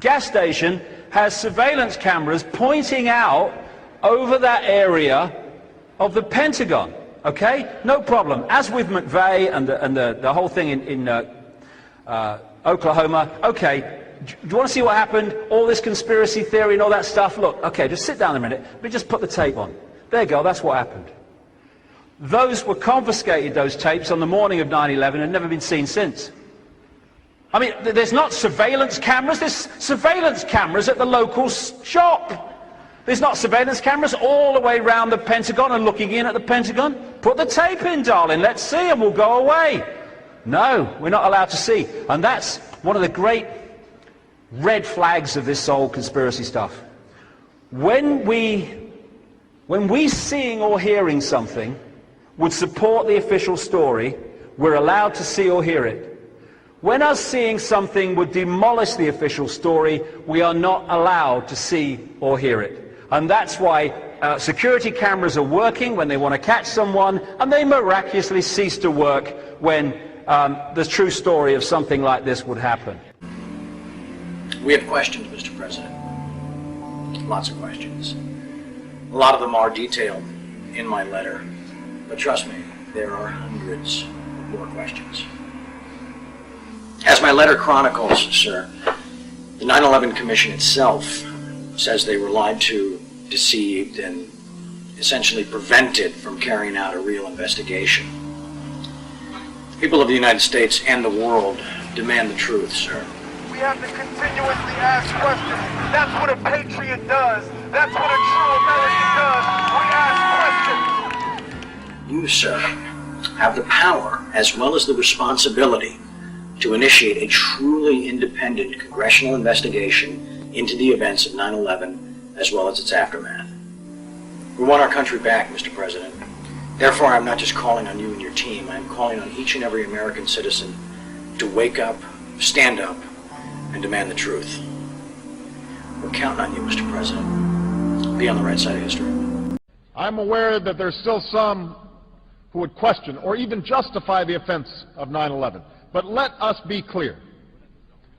gas station has surveillance cameras pointing out over that area of the Pentagon. Okay? No problem. As with McVeigh and the whole thing in Oklahoma, okay, do you want to see what happened? All this conspiracy theory and all that stuff? Look, okay, just sit down a minute. Let me just put the tape on. There you go, that's what happened. Those were confiscated, those tapes, on the morning of 9/11 and never been seen since. I mean, there's not surveillance cameras, there's surveillance cameras at the local shop. There's not surveillance cameras all the way around the Pentagon and looking in at the Pentagon. Put the tape in, darling, let's see and we'll go away. No, we're not allowed to see. And that's one of the great red flags of this whole conspiracy stuff. When we seeing or hearing something would support the official story, we're allowed to see or hear it. When us seeing something would demolish the official story, we are not allowed to see or hear it. And that's why security cameras are working when they want to catch someone, and they miraculously cease to work when the true story of something like this would happen. We have questions, Mr. President. Lots of questions. A lot of them are detailed in my letter, but trust me, there are hundreds more questions. As my letter chronicles, sir, the 9/11 Commission itself says they were lied to, deceived, and essentially prevented from carrying out a real investigation. People of the United States and the world demand the truth, sir. We have to continuously ask questions. That's what a patriot does. That's what a true American does. We ask questions. You, sir, have the power as well as the responsibility to initiate a truly independent congressional investigation into the events of 9/11 as well as its aftermath. We want our country back, Mr. President. Therefore, I'm not just calling on you and your team. I'm calling on each and every American citizen to wake up, stand up, and demand the truth. We're counting on you, Mr. President. Be on the right side of history. I'm aware that there's still some who would question or even justify the offense of 9/11. But let us be clear.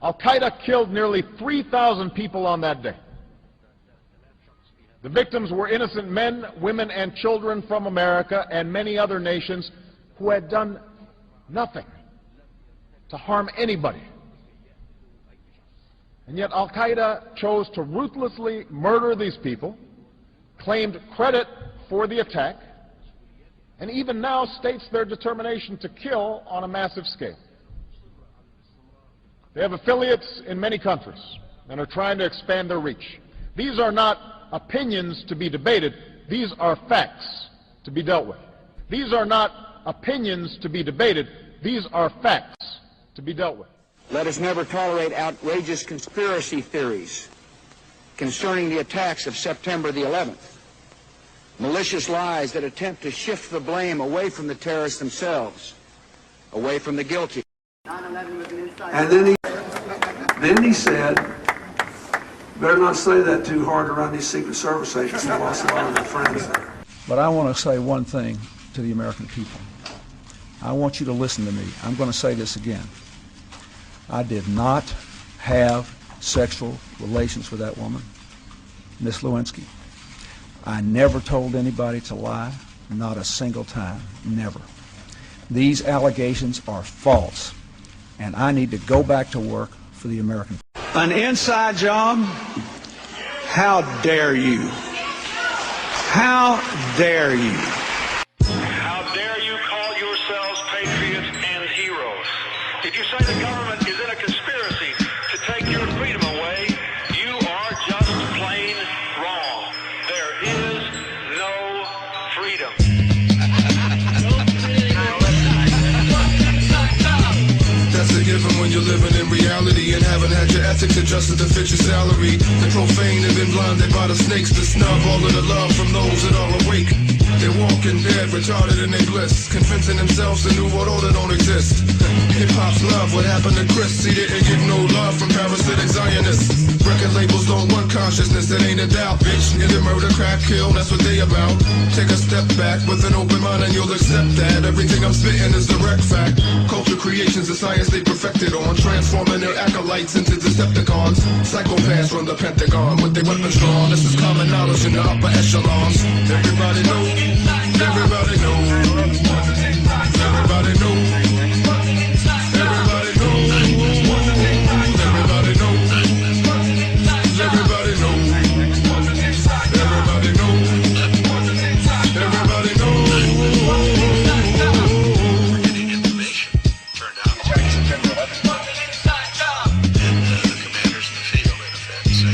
Al-Qaeda killed nearly 3,000 people on that day. The victims were innocent men, women, and children from America and many other nations who had done nothing to harm anybody. And yet Al-Qaeda chose to ruthlessly murder these people, claimed credit for the attack, and even now states their determination to kill on a massive scale. They have affiliates in many countries and are trying to expand their reach. These are not opinions to be debated. These are facts to be dealt with. These are not opinions to be debated. These are facts to be dealt with. Let us never tolerate outrageous conspiracy theories concerning the attacks of September the 11th. Malicious lies that attempt to shift the blame away from the terrorists themselves, away from the guilty. And then he said, better not say that too hard around these Secret Service agents. They lost a lot of their friends there. But I want to say one thing to the American people. I want you to listen to me. I'm going to say this again. I did not have sexual relations with that woman, Miss Lewinsky. I never told anybody to lie, not a single time, never. These allegations are false, and I need to go back to work for the American people. An inside job? How dare you? How dare you? How dare you call yourselves patriots and heroes? If you say the government is in a conspiracy to take your freedom away, you are just plain wrong. There is no freedom. That's a given when you're living in reality and haven't had your ethics adjusted to fit your salary. The profane have been blinded by the snakes to snub all of the love from those that are awake. They're walking dead, retarded in their bliss, convincing themselves the new world order don't exist. Hip-hop's love, what happened to Chris? He didn't get no love from parasitic Zionists. Record labels don't want consciousness, that ain't a doubt, bitch. In the murder, crack, kill, that's what they about. Take a step back with an open mind and you'll accept that everything I'm spitting is direct fact. Culture creation's a science they perfected on, transforming their acolytes into Decepticons. Psychopaths from the Pentagon with their weapons drawn. This is common knowledge in the upper echelons. Everybody knows, everybody knows, everybody knows, everybody knows, everybody knows, everybody knows, everybody knows, everybody knows. Getting information. Turned out. The commanders in the field, in effect, say.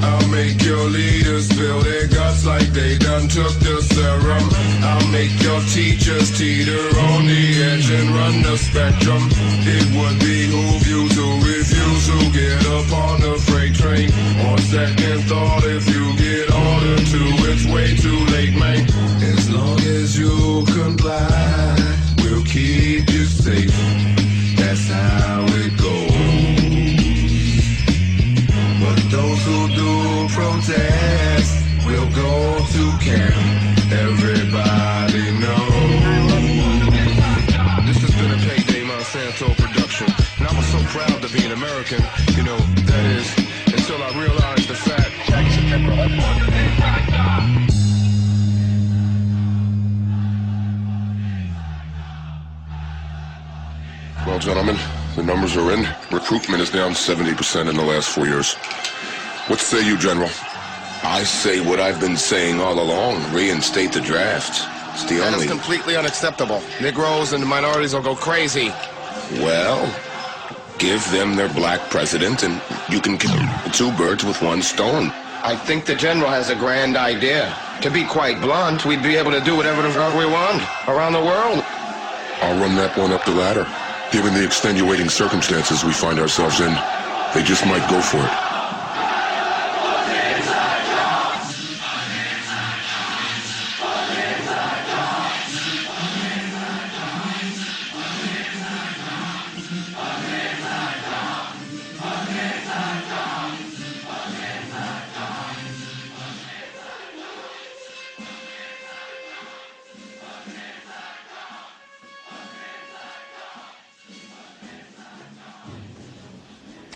I'll make your leaders spill their guts like they done took the serum. I'll make your teachers teeter on the edge and run the spectrum. It would behoove you to refuse to get up on the freight train. On second thought, if you get ordered to, it's way too late, man. As long as you comply, we'll keep you safe. That's how it goes. But those who do protest will go to camp. Everybody knows. This has been a Payday Monsanto production, and I was so proud to be an American. You know, that is, until I realized the fact. Well, gentlemen, the numbers are in. Recruitment is down 70% in the last 4 years. What say you, General? I say what I've been saying all along. Reinstate the draft. It's the That only... is completely unacceptable. Negroes and the minorities will go crazy. Well, give them their black president and you can kill two birds with one stone. I think the general has a grand idea. To be quite blunt, we'd be able to do whatever the fuck we want around the world. I'll run that one up the ladder. Given the extenuating circumstances we find ourselves in, they just might go for it.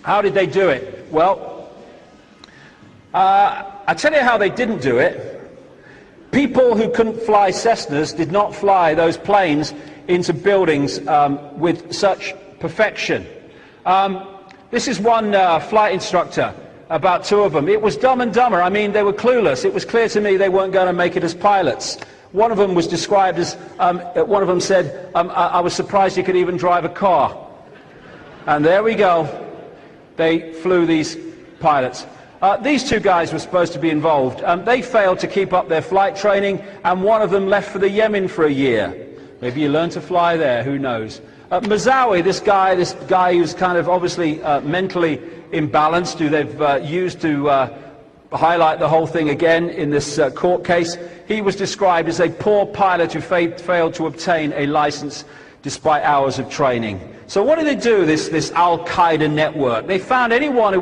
How did they do it? Well, I tell you how they didn't do it. People who couldn't fly Cessnas did not fly those planes into buildings with such perfection. This is one flight instructor, about two of them. It was Dumb and Dumber. I mean, they were clueless. It was clear to me they weren't going to make it as pilots. One of them was described as, one of them said, I was surprised you could even drive a car. And there we go. They flew these pilots. These two guys were supposed to be involved. They failed to keep up their flight training, and one of them left for the Yemen for a year. Maybe you learn to fly there, who knows. Mazawi, this guy who's kind of obviously mentally imbalanced, who they've used to highlight the whole thing again in this court case, he was described as a poor pilot who failed to obtain a license despite hours of training. So what did they do, this Al-Qaeda network? They found anyone who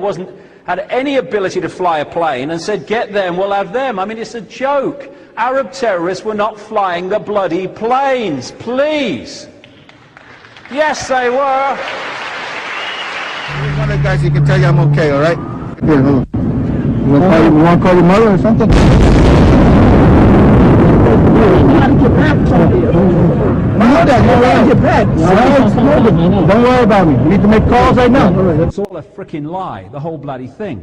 had any ability to fly a plane and said, get them, we'll have them. I mean, it's a joke. Arab terrorists were not flying the bloody planes, please. Yes, they were. One of the guys, he can tell you I'm okay, all right? Here, hold on. You want to call your mother or something? Don't worry about me. You need to make calls right now. It's all a frickin' lie, the whole bloody thing.